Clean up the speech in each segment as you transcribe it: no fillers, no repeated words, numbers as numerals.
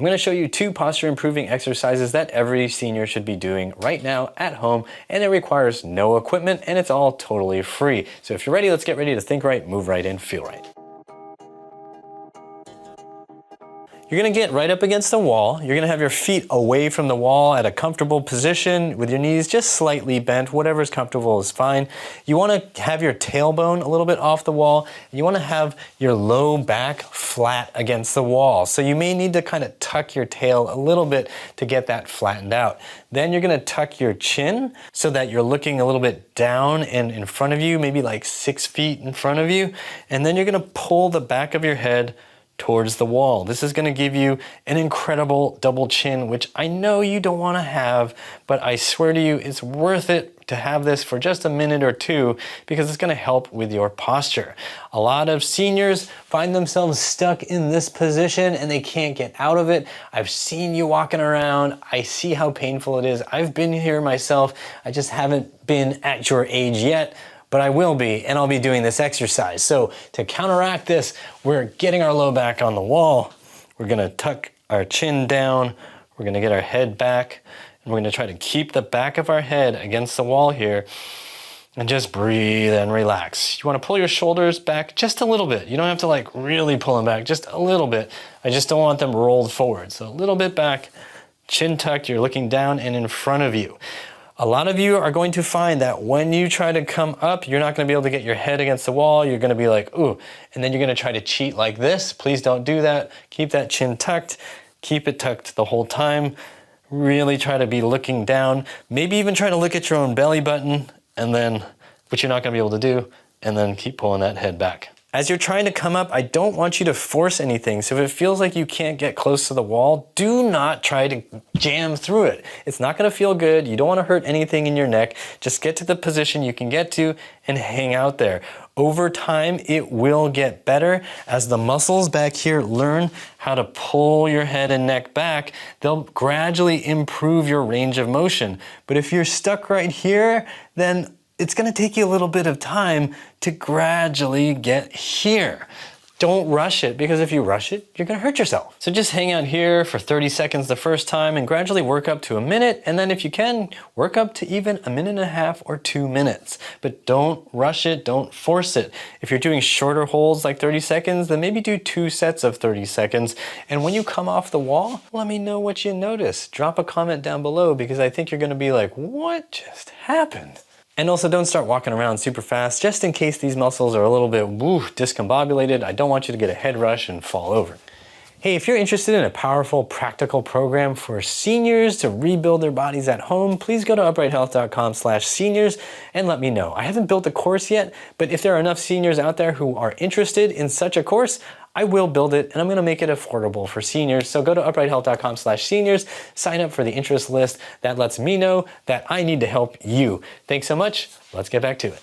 I'm going to show you 2 posture improving exercises that every senior should be doing right now at home, and it requires no equipment and it's all totally free. So if you're ready, let's get ready to think right, move right, and feel right. You're gonna get right up against the wall. You're gonna have your feet away from the wall at a comfortable position with your knees just slightly bent. Whatever's comfortable is fine. You wanna have your tailbone a little bit off the wall. You wanna have your low back flat against the wall. So you may need to kind of tuck your tail a little bit to get that flattened out. Then you're gonna tuck your chin so that you're looking a little bit down and in front of you, maybe like 6 feet in front of you. And then you're gonna pull the back of your head towards the wall. This is going to give you an incredible double chin, which I know you don't want to have, but I swear to you, it's worth it to have this for just a minute or 2 because it's going to help with your posture. A lot of seniors find themselves stuck in this position and they can't get out of it. I've seen you walking around. I see how painful it is. I've been here myself. I just haven't been at your age yet, but I will be, and I'll be doing this exercise. So to counteract this, we're getting our low back on the wall. We're gonna tuck our chin down. We're gonna get our head back, and we're gonna try to keep the back of our head against the wall here, and just breathe and relax. You wanna pull your shoulders back just a little bit. You don't have to like really pull them back, just a little bit. I just don't want them rolled forward. So a little bit back, chin tucked, you're looking down and in front of you. A lot of you are going to find that when you try to come up, you're not going to be able to get your head against the wall. You're going to be like, ooh, and then you're going to try to cheat like this. Please don't do that. Keep that chin tucked. Keep it tucked the whole time. Really try to be looking down. Maybe even try to look at your own belly button, and then, which you're not going to be able to do, and then keep pulling that head back. As you're trying to come up, I don't want you to force anything. So if it feels like you can't get close to the wall, do not try to jam through it. It's not gonna feel good. You don't wanna hurt anything in your neck. Just get to the position you can get to and hang out there. Over time, it will get better. As the muscles back here learn how to pull your head and neck back, they'll gradually improve your range of motion. But if you're stuck right here, then it's gonna take you a little bit of time to gradually get here. Don't rush it, because if you rush it, you're gonna hurt yourself. So just hang out here for 30 seconds the first time and gradually work up to a minute, and then if you can, work up to even a minute and a half or 2 minutes. But don't rush it, don't force it. If you're doing shorter holds like 30 seconds, then maybe do 2 sets of 30 seconds. And when you come off the wall, let me know what you notice. Drop a comment down below, because I think you're gonna be like, what just happened? And also don't start walking around super fast, just in case these muscles are a little bit discombobulated. I don't want you to get a head rush and fall over. Hey, if you're interested in a powerful, practical program for seniors to rebuild their bodies at home, please go to uprighthealth.com/seniors and let me know. I haven't built a course yet, but if there are enough seniors out there who are interested in such a course, I will build it, and I'm gonna make it affordable for seniors. So go to uprighthealth.com/seniors, sign up for the interest list. That lets me know that I need to help you. Thanks so much. Let's get back to it.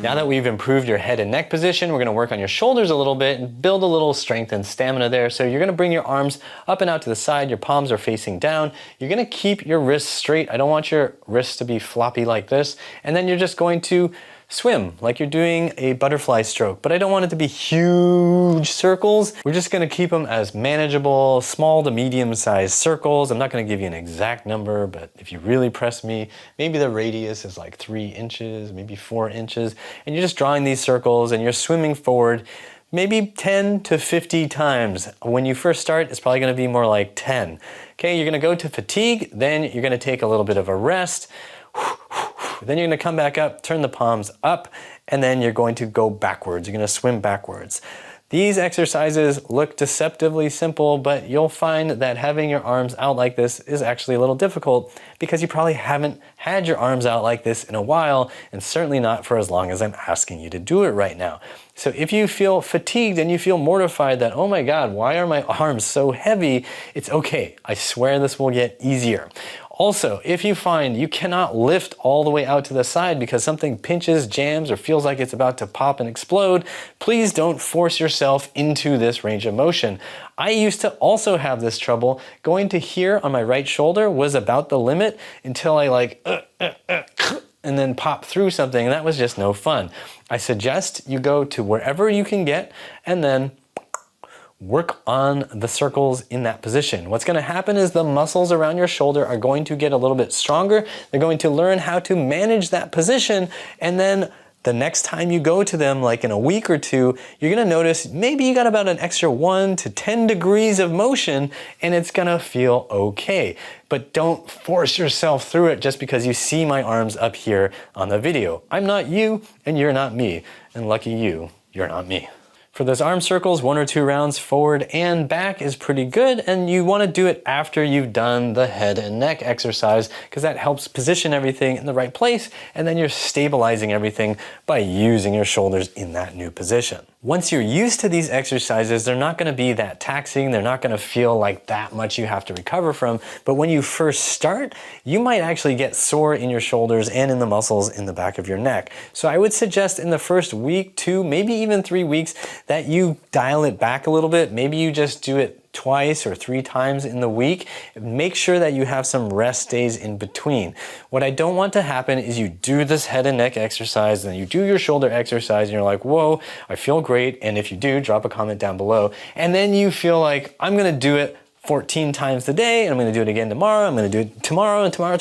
Now that we've improved your head and neck position, we're gonna work on your shoulders a little bit and build a little strength and stamina there. So you're gonna bring your arms up and out to the side, your palms are facing down. You're gonna keep your wrists straight. I don't want your wrists to be floppy like this. And then you're just going to swim like you're doing a butterfly stroke, but I don't want it to be huge circles. We're just gonna keep them as manageable, small to medium-sized circles. I'm not gonna give you an exact number, but if you really press me, maybe the radius is like 3 inches, maybe 4 inches, and you're just drawing these circles and you're swimming forward maybe 10 to 50 times. When you first start, it's probably gonna be more like 10. Okay, you're gonna go to fatigue, then you're gonna take a little bit of a rest. Then you're gonna come back up, turn the palms up, and then you're going to go backwards. You're gonna swim backwards. These exercises look deceptively simple, but you'll find that having your arms out like this is actually a little difficult because you probably haven't had your arms out like this in a while, and certainly not for as long as I'm asking you to do it right now. So if you feel fatigued and you feel mortified that, oh my God, why are my arms so heavy? It's okay. I swear this will get easier. Also, if you find you cannot lift all the way out to the side because something pinches, jams, or feels like it's about to pop and explode, please don't force yourself into this range of motion. I used to also have this trouble. Going to here on my right shoulder was about the limit until I and then pop through something, and that was just no fun. I suggest you go to wherever you can get, and then work on the circles in that position. What's gonna happen is the muscles around your shoulder are going to get a little bit stronger. They're going to learn how to manage that position, and then the next time you go to them, like in a week or two, you're gonna notice maybe you got about an extra 1 to 10 degrees of motion, and it's gonna feel okay. But don't force yourself through it just because you see my arms up here on the video. I'm not you, and you're not me. And lucky you, you're not me. For those arm circles, 1 or 2 rounds forward and back is pretty good, and you want to do it after you've done the head and neck exercise because that helps position everything in the right place, and then you're stabilizing everything by using your shoulders in that new position. Once you're used to these exercises, they're not going to be that taxing, they're not going to feel like that much you have to recover from, but when you first start, you might actually get sore in your shoulders and in the muscles in the back of your neck. So I would suggest in the first week, 2, maybe even 3 weeks, that you dial it back a little bit. Maybe you just do it twice or 3 times in the week. Make sure that you have some rest days in between. What I don't want to happen is you do this head and neck exercise, and then you do your shoulder exercise, and you're like, whoa, I feel great. And if you do, drop a comment down below. And then you feel like, I'm gonna do it 14 times a day, and I'm gonna do it again tomorrow, I'm gonna do it tomorrow and tomorrow.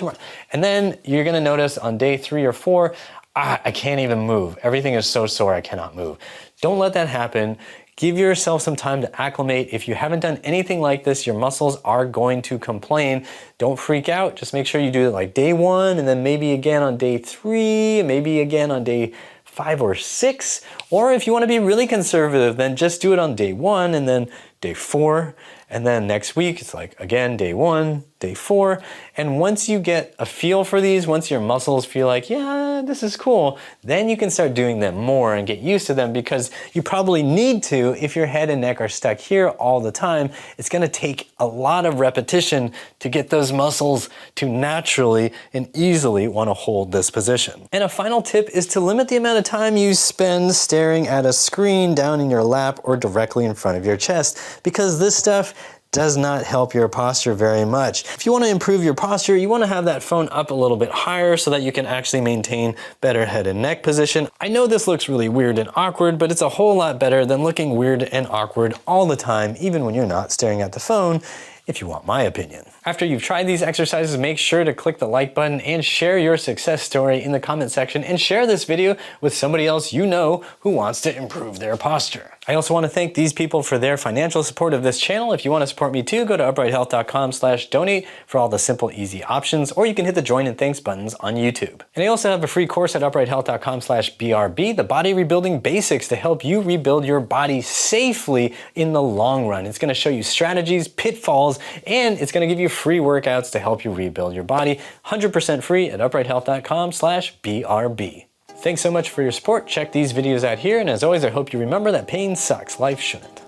And then you're gonna notice on day 3 or 4, I can't even move. Everything is so sore, I cannot move. Don't let that happen. Give yourself some time to acclimate. If you haven't done anything like this, your muscles are going to complain. Don't freak out. Just make sure you do it like day 1, and then maybe again on day 3, maybe again on day 5 or 6. Or if you want to be really conservative, then just do it on day 1 and then day 4. And then next week, it's like, again, day 1, day 4. And once you get a feel for these, once your muscles feel like, yeah, this is cool, then you can start doing them more and get used to them, because you probably need to if your head and neck are stuck here all the time. It's gonna take a lot of repetition to get those muscles to naturally and easily wanna hold this position. And a final tip is to limit the amount of time you spend staring at a screen down in your lap or directly in front of your chest, because this stuff does not help your posture very much. If you want to improve your posture, you want to have that phone up a little bit higher so that you can actually maintain better head and neck position. I know this looks really weird and awkward, but it's a whole lot better than looking weird and awkward all the time, even when you're not staring at the phone, if you want my opinion. After you've tried these exercises, make sure to click the like button and share your success story in the comment section, and share this video with somebody else you know who wants to improve their posture. I also want to thank these people for their financial support of this channel. If you want to support me too, go to uprighthealth.com/donate for all the simple, easy options, or you can hit the join and thanks buttons on YouTube. And I also have a free course at uprighthealth.com/BRB, the body rebuilding basics, to help you rebuild your body safely in the long run. It's going to show you strategies, pitfalls, and it's going to give you free workouts to help you rebuild your body. 100% free at uprighthealth.com/BRB. Thanks so much for your support. Check these videos out here, and as always, I hope you remember that pain sucks, life shouldn't.